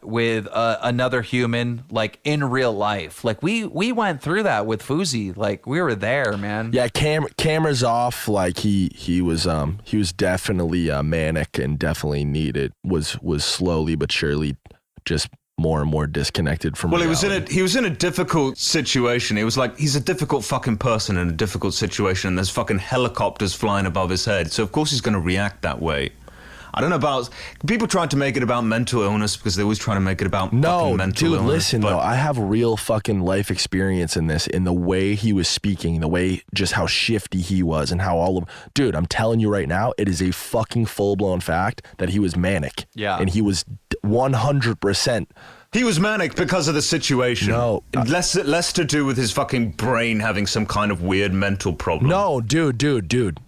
with another human, like in real life. Like we went through that with Fousey. Like we were there, man. Yeah, cameras off. Like he was definitely manic and definitely was slowly but surely just more and more disconnected from reality. He was in a difficult situation. It was like he's a difficult fucking person in a difficult situation, and there's fucking helicopters flying above his head. So of course he's going to react that way. I don't know about people trying to make it about mental illness because they always try to make it about fucking mental illness. Listen, though, I have real fucking life experience in this, in the way he was speaking, the way just how shifty he was and how dude, I'm telling you right now, it is a fucking full-blown fact that he was manic. Yeah. And he was 100%. He was manic because of the situation. No. Less to do with his fucking brain having some kind of weird mental problem. No, dude.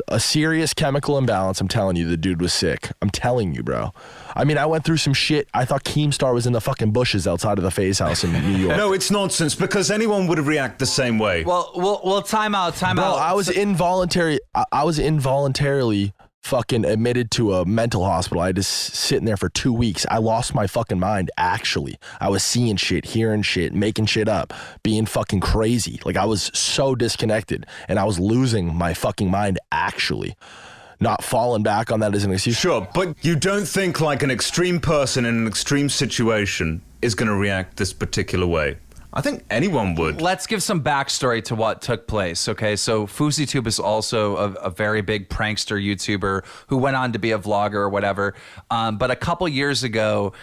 A serious chemical imbalance. I'm telling you, the dude was sick. I'm telling you, bro. I mean, I went through some shit. I thought Keemstar was in the fucking bushes outside of the Faze house in New York. No, it's nonsense because anyone would have reacted the same way. Well, time out. Bro, I was involuntarily fucking admitted to a mental hospital. I just sitting there for 2 weeks. I lost my fucking mind, actually. I was seeing shit, hearing shit, making shit up, being fucking crazy. Like, I was so disconnected, and I was losing my fucking mind, actually. Not falling back on that as an excuse. Sure, but you don't think like an extreme person in an extreme situation is going to react this particular way. I think anyone would. Let's give some backstory to what took place, okay? So FouseyTube is also a very big prankster YouTuber who went on to be a vlogger or whatever. But a couple years ago,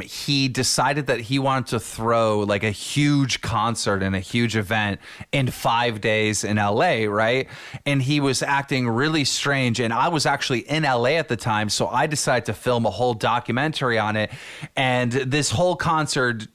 he decided that he wanted to throw like a huge concert and a huge event in 5 days in LA, right? And he was acting really strange. And I was actually in LA at the time, so I decided to film a whole documentary on it. And this whole concert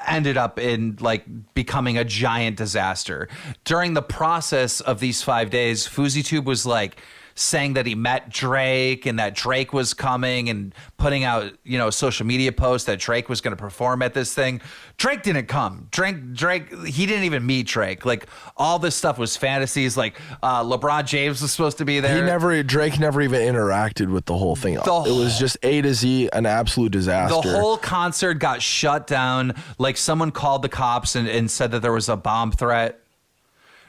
ended up in like becoming a giant disaster. During the process of these 5 days, FouseyTube was like saying that he met Drake and that Drake was coming and putting out, social media posts that Drake was going to perform at this thing. Drake didn't come. Drake, he didn't even meet Drake. Like all this stuff was fantasies. Like LeBron James was supposed to be there. Drake never even interacted with the whole thing. It was just A to Z, an absolute disaster. The whole concert got shut down. Like someone called the cops and said that there was a bomb threat.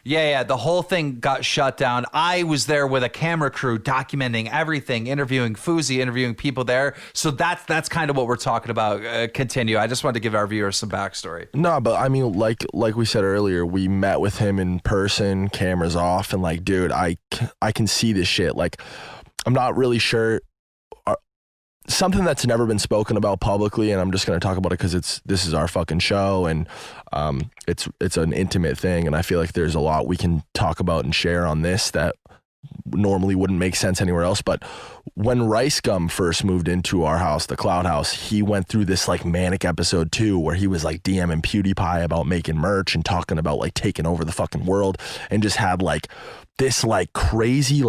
Yeah, the whole thing got shut down. I was there with a camera crew documenting everything, interviewing Fousey, interviewing people there. So that's kind of what we're talking about. Continue. I just wanted to give our viewers some backstory. No, but I mean, like we said earlier, we met with him in person, cameras off, and like, dude, I can see this shit. Like, I'm not really sure. Something that's never been spoken about publicly, and I'm just going to talk about it because this is our fucking show, and it's an intimate thing, and I feel like there's a lot we can talk about and share on this that normally wouldn't make sense anywhere else. But when Rice Gum first moved into our house, the Cloud House, he went through this like manic episode too, where he was like DMing PewDiePie about making merch and talking about like taking over the fucking world, and just had like this like crazy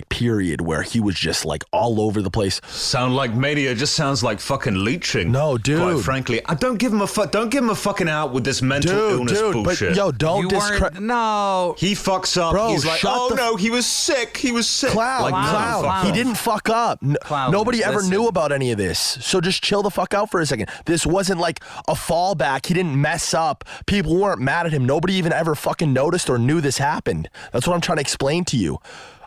period where he was just like all over the place. Sound like mania just sounds like fucking leeching. No, dude. Quite frankly, don't give him a fucking out with this mental illness bullshit. But yo, don't discredit. No. He fucks up. Bro, he's like, no, he was sick. He was sick. Clown. He didn't fuck up. Nobody ever knew about any of this. So just chill the fuck out for a second. This wasn't like a fallback. He didn't mess up. People weren't mad at him. Nobody even ever fucking noticed or knew this happened. That's what I'm trying to explain to you.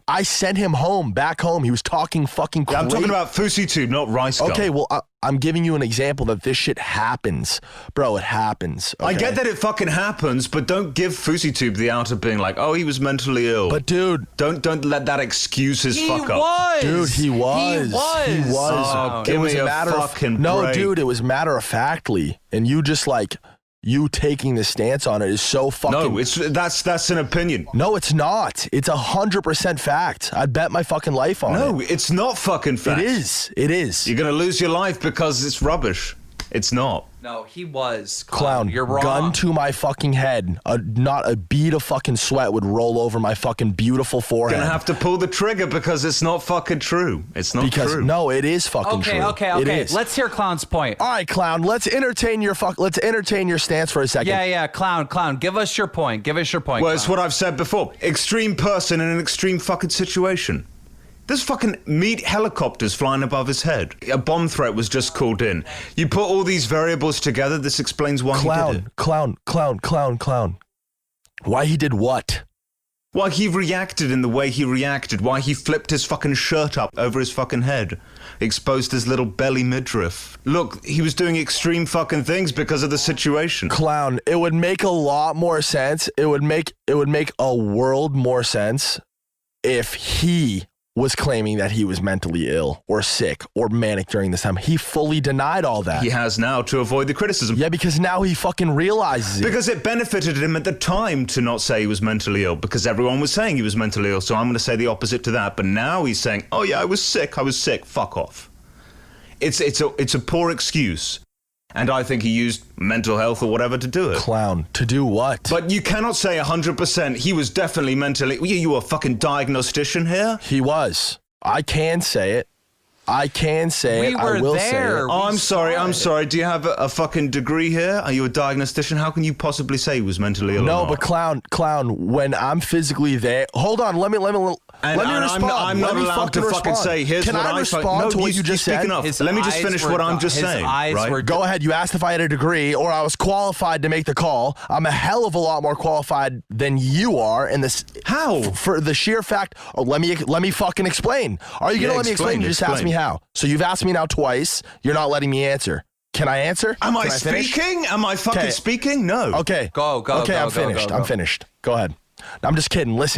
I sent him back home. He was talking fucking crazy. I'm talking about FouseyTube, not Rice Gum. Okay, well, I'm giving you an example that this shit happens. Bro, it happens. Okay? I get that it fucking happens, but don't give FouseyTube the out of being like, oh, he was mentally ill. But dude, don't let that excuse his fuck up. Dude, he was. Oh, give me a fucking break. Dude, it was matter of factly, and you just like. You taking the stance on it is so fucking... No, that's an opinion. No, it's not. It's 100% fact. I'd bet my fucking life on it. No, it's not fucking fact. It is. You're going to lose your life because it's rubbish. It's not. No, he was. Clown, you're wrong. Gun to my fucking head. Not a bead of fucking sweat would roll over my fucking beautiful forehead. Gonna have to pull the trigger because it's not fucking true. It's not true. No, it is fucking true. Okay. It is. Let's hear Clown's point. All right, Clown. Let's entertain your stance for a second. Yeah. Clown. Give us your point. Well, Clown. it's what I've said before. Extreme person in an extreme fucking situation. There's fucking meat helicopters flying above his head. A bomb threat was just called in. You put all these variables together, this explains why he did it. Clown. Why he did what? Why he reacted in the way he reacted. Why he flipped his fucking shirt up over his fucking head. Exposed his little belly midriff. Look, he was doing extreme fucking things because of the situation. Clown, it would make a lot more sense. It would make a world more sense if he was claiming that he was mentally ill or sick or manic during this time. He fully denied all that. He has now to avoid the criticism. Yeah, because now he fucking realizes it. Because it benefited him at the time to not say he was mentally ill, because everyone was saying he was mentally ill, so I'm going to say the opposite to that. But now he's saying, oh yeah, I was sick, fuck off. It's a poor excuse. And I think he used mental health or whatever to do it. Clown, to do what? But you cannot say 100% he was definitely mentally... You a fucking diagnostician here? He was. I can say it. I can say We it. were I will there. say it. Oh, I'm saw sorry. it. Do you have a fucking degree here? Are you a diagnostician? How can you possibly say he was mentally ill No, or not? but clown, when I'm physically there... Hold on, let me respond. I'm not allowed to fucking say, here's Can what I I respond to what you just said? speaking of, let me just finish what I'm just saying. Right? Go ahead. You asked if I had a degree or I was qualified to make the call. I'm a hell of a lot more qualified than you are in this. How? For the sheer fact. Oh, let me fucking explain. Are you gonna let me explain? You just asked me how. So you've asked me now twice. You're not letting me answer. Can I answer? Am I Can finish? speaking? Am I fucking speaking? No. Okay. Go, Okay, go, I'm finished. go. I'm finished. Go ahead. I'm just kidding. Listen.